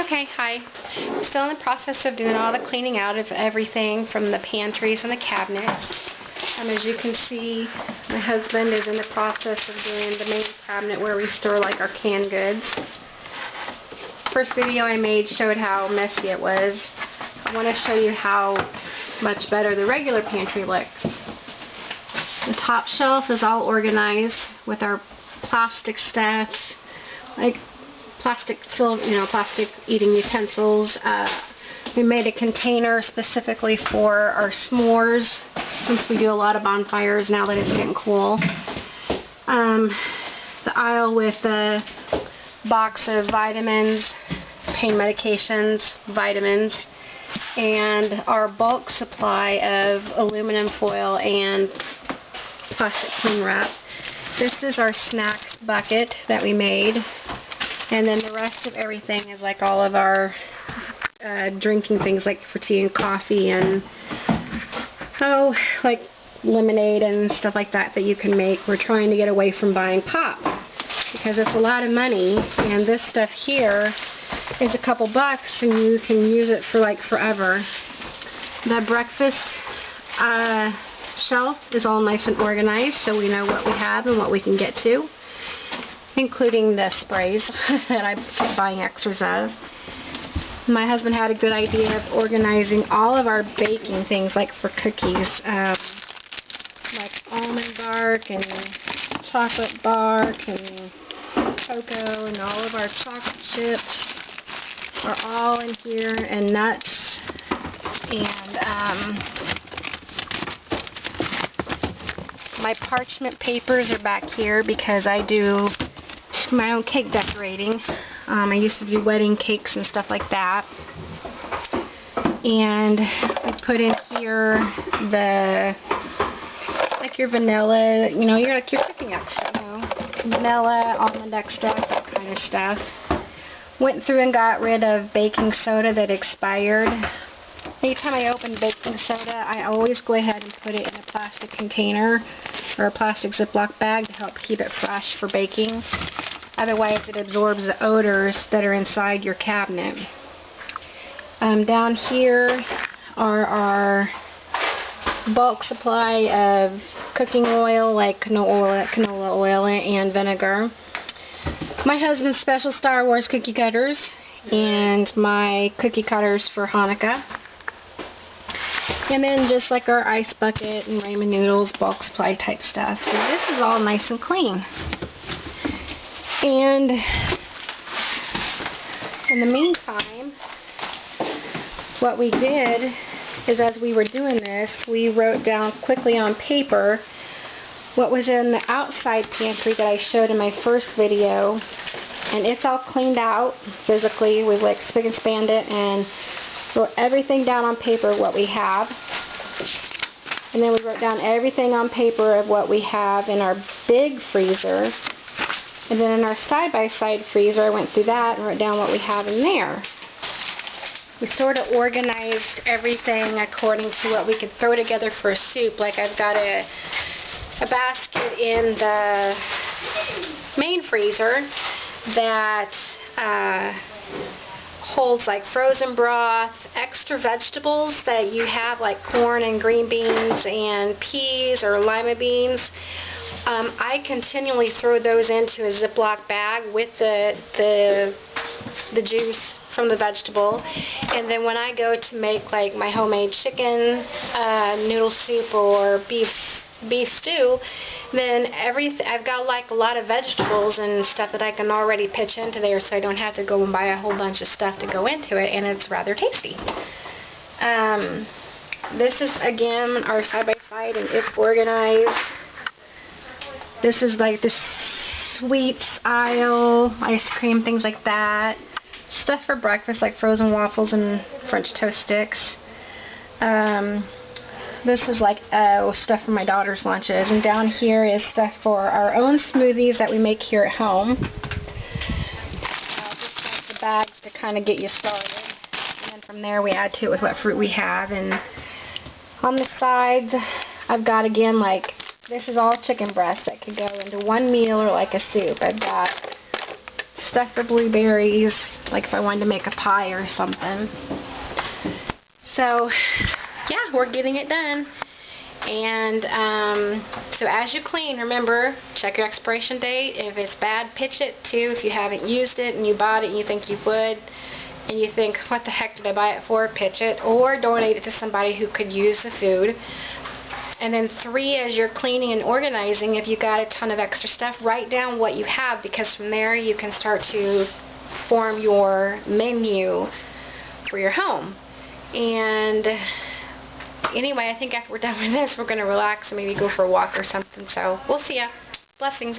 Okay, hi. I'm still in the process of doing all the cleaning out of everything from the pantries and the cabinets. As you can see, my husband is in the process of doing the main cabinet where we store like our canned goods. First video I made showed how messy it was. I want to show you how much better the regular pantry looks. The top shelf is all organized with our plastic stuff, like plastic eating utensils. We made a container specifically for our s'mores since we do a lot of bonfires now that it's getting cool. The aisle with the box of vitamins, pain medications, vitamins, and our bulk supply of aluminum foil and plastic cling wrap. This is our snack bucket that we made. And then the rest of everything is like all of our drinking things, like for tea and coffee and like lemonade and stuff like that that you can make. We're trying to get away from buying pop because it's a lot of money, and this stuff here is a couple bucks and you can use it for like forever. The breakfast shelf is all nice and organized so we know what we have and what we can get to, including the sprays that I keep buying extras of. My husband had a good idea of organizing all of our baking things, like for cookies, like almond bark and chocolate bark and cocoa, and all of our chocolate chips are all in here, and nuts, and my parchment papers are back here because I do my own cake decorating. I used to do wedding cakes and stuff like that. And we put in here like your vanilla, your cooking extra, vanilla, almond extract, that kind of stuff. Went through and got rid of baking soda that expired. Anytime I open baking soda, I always go ahead and put it in a plastic container or a plastic Ziploc bag to help keep it fresh for baking. Otherwise, it absorbs the odors that are inside your cabinet. Down here are our bulk supply of cooking oil, like canola oil and vinegar. My husband's special Star Wars cookie cutters, and my cookie cutters for Hanukkah. And then just like our ice bucket and ramen noodles, bulk supply type stuff. So this is all nice and clean. And in the meantime, what we did is, as we were doing this, we wrote down quickly on paper what was in the outside pantry that I showed in my first video, and it's all cleaned out physically. We've like spick and spanned it and wrote everything down on paper what we have, and then we wrote down everything on paper of what we have in our big freezer. And then in our side-by-side freezer, I went through that and wrote down what we have in there. We sort of organized everything according to what we could throw together for a soup. Like I've got a basket in the main freezer that holds like frozen broth, extra vegetables that you have, like corn and green beans and peas or lima beans. I continually throw those into a Ziploc bag with the juice from the vegetable, and then when I go to make like my homemade chicken noodle soup or beef stew, then I've got like a lot of vegetables and stuff that I can already pitch into there, so I don't have to go and buy a whole bunch of stuff to go into it, and it's rather tasty. This is again our side-by-side, and it's organized. This is like the sweets aisle, ice cream, things like that. Stuff for breakfast, like frozen waffles and French toast sticks. This is like stuff for my daughter's lunches. And down here is stuff for our own smoothies that we make here at home. Just like the bag to kind of get you started. And then from there we add to it with what fruit we have. And on the sides, I've got again like, this is all chicken breast that could go into one meal or like a soup. I've got stuff for blueberries, like if I wanted to make a pie or something. So yeah, we're getting it done. And so as you clean, remember, check your expiration date. If it's bad, pitch it too. If you haven't used it and you bought it and you think you would, and you think, what the heck did I buy it for, pitch it, or donate it to somebody who could use the food. And then 3, as you're cleaning and organizing, if you got a ton of extra stuff, write down what you have, because from there you can start to form your menu for your home. And anyway, I think after we're done with this, we're going to relax and maybe go for a walk or something. So we'll see ya. Blessings.